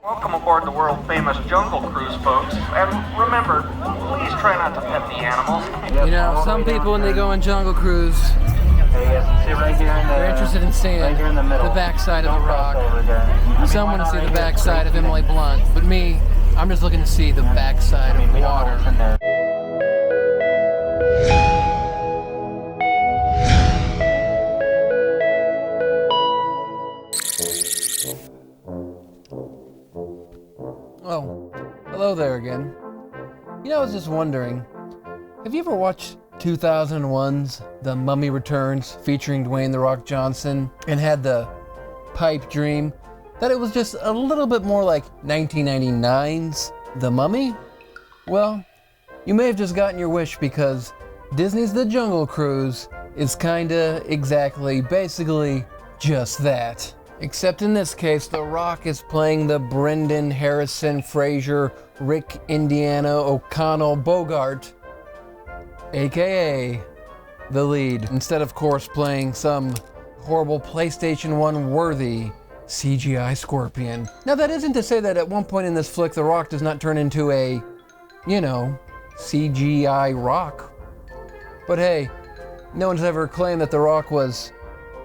Welcome aboard the world-famous Jungle Cruise, folks. And remember, please try not to pet the animals. You know, some people when they go on Jungle Cruise, they're interested in seeing the backside of the rock. Some want to see the backside of Emily Blunt, but me, I'm just looking to see the backside of water. Oh, hello there again. You know, I was just wondering, have you ever watched 2001's The Mummy Returns featuring Dwayne "The Rock" Johnson and had the pipe dream that it was just a little bit more like 1999's The Mummy? Well, you may have just gotten your wish because Disney's The Jungle Cruise is kinda exactly, basically just that. Except in this case, The Rock is playing the Brendan Harrison Fraser Rick Indiana O'Connell Bogart, aka the lead, instead of course playing some horrible PlayStation 1 worthy CGI scorpion. Now that isn't to say that at one point in this flick The Rock does not turn into a, you know, CGI rock. But hey, no one's ever claimed that The Rock was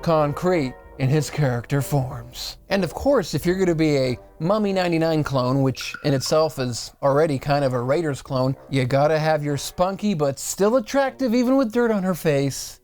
concrete in his character forms. And of course, if you're going to be a Mummy 99 clone, which in itself is already kind of a Raiders clone, you gotta have your spunky but still attractive even with dirt on her face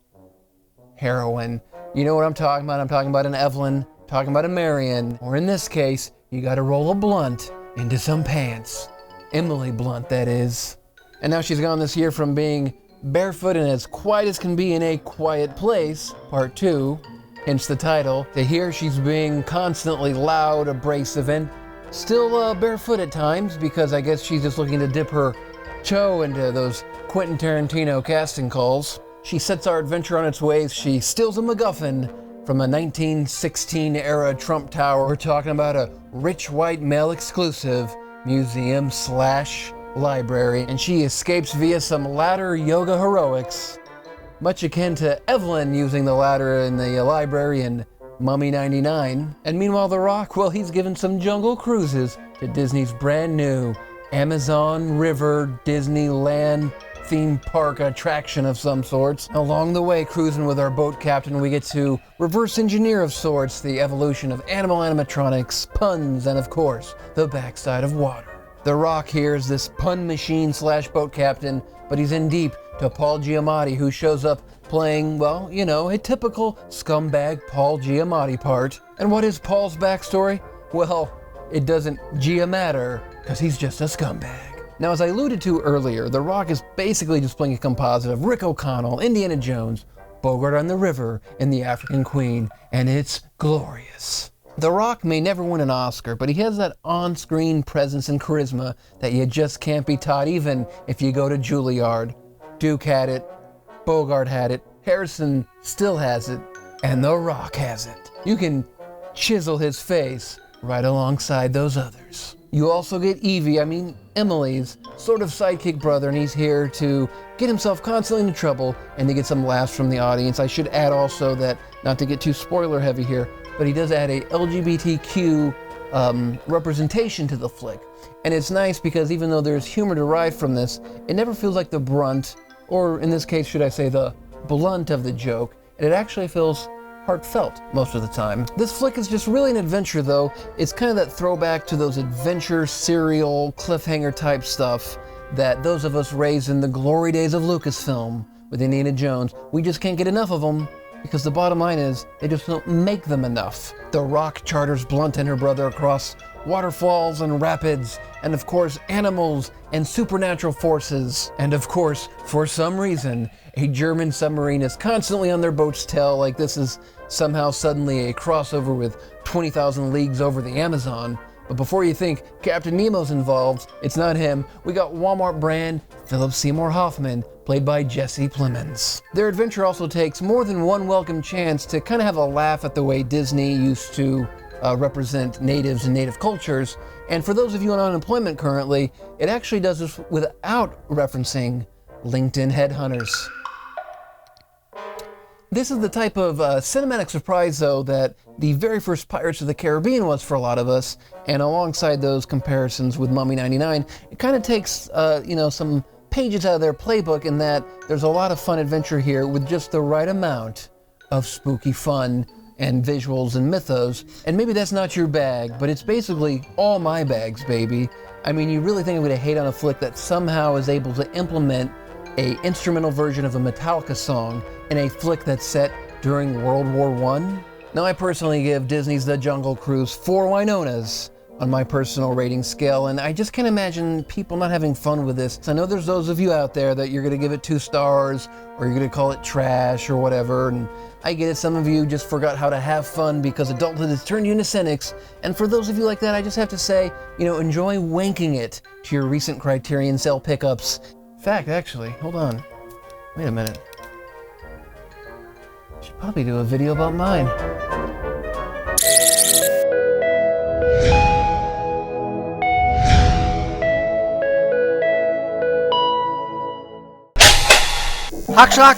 heroine. You know what I'm talking about? I'm talking about an Evelyn, talking about a Marion, or in this case, you gotta roll a blunt into some pants. Emily Blunt, that is. And now she's gone this year from being barefoot and as quiet as can be in a quiet place, part 2, hence the title, to here she's being constantly loud, abrasive, and still barefoot at times because I guess she's just looking to dip her toe into those Quentin Tarantino casting calls. She sets our adventure on its way. She steals a MacGuffin from a 1916 era Trump Tower. We're talking about a rich white male exclusive museum / library, and she escapes via some ladder yoga heroics, much akin to Evelyn using the ladder in the library in Mummy 99. And meanwhile, The Rock, well, he's given some jungle cruises to Disney's brand new Amazon River Disneyland theme park attraction of some sorts. Along the way, cruising with our boat captain, we get to reverse engineer of sorts the evolution of animal animatronics, puns, and of course, the backside of water. The Rock here is this pun machine / boat captain, but he's in deep to Paul Giamatti, who shows up playing, well, you know, a typical scumbag Paul Giamatti part. And what is Paul's backstory? Well, it doesn't matter, because he's just a scumbag. Now, as I alluded to earlier, The Rock is basically just playing a composite of Rick O'Connell, Indiana Jones, Bogart on the River, and the African Queen, and it's glorious. The Rock may never win an Oscar, but he has that on-screen presence and charisma that you just can't be taught even if you go to Juilliard. Duke had it, Bogart had it, Harrison still has it, and The Rock has it. You can chisel his face right alongside those others. You also get Emily's sort of sidekick brother, and he's here to get himself constantly into trouble and to get some laughs from the audience. I should add also that, not to get too spoiler heavy here, but he does add a LGBTQ representation to the flick. And it's nice because even though there's humor derived from this, it never feels like the brunt, or in this case, should I say the blunt of the joke, and it actually feels heartfelt most of the time. This flick is just really an adventure though. It's kind of that throwback to those adventure serial cliffhanger type stuff that those of us raised in the glory days of Lucasfilm with Indiana Jones, we just can't get enough of them. Because the bottom line is, they just don't make them enough. The Rock charters Blunt and her brother across waterfalls and rapids, and of course animals and supernatural forces. And of course, for some reason, a German submarine is constantly on their boat's tail, like this is somehow suddenly a crossover with 20,000 Leagues Over the Amazon. But before you think Captain Nemo's involved, it's not him. We got Walmart brand Philip Seymour Hoffman, played by Jesse Plemons. Their adventure also takes more than one welcome chance to kind of have a laugh at the way Disney used to represent natives and native cultures. And for those of you on unemployment currently, it actually does this without referencing LinkedIn headhunters. This is the type of cinematic surprise, though, that the very first Pirates of the Caribbean was for a lot of us, and alongside those comparisons with Mummy 99, it kind of takes, some pages out of their playbook in that there's a lot of fun adventure here with just the right amount of spooky fun and visuals and mythos. And maybe that's not your bag, but it's basically all my bags, baby. I mean, you really think I'm gonna hate on a flick that somehow is able to implement a instrumental version of a Metallica song in a flick that's set during World War I? Now, I personally give Disney's The Jungle Cruise 4 Wynonas on my personal rating scale, and I just can't imagine people not having fun with this. So I know there's those of you out there that you're gonna give it 2 stars, or you're gonna call it trash or whatever, and I get it, some of you just forgot how to have fun because adulthood has turned you into cynics, and for those of you like that, I just have to say, enjoy wanking it to your recent Criterion Cell pickups. In fact, actually, hold on. Wait a minute. I should probably do a video about mine. HawkSchlock,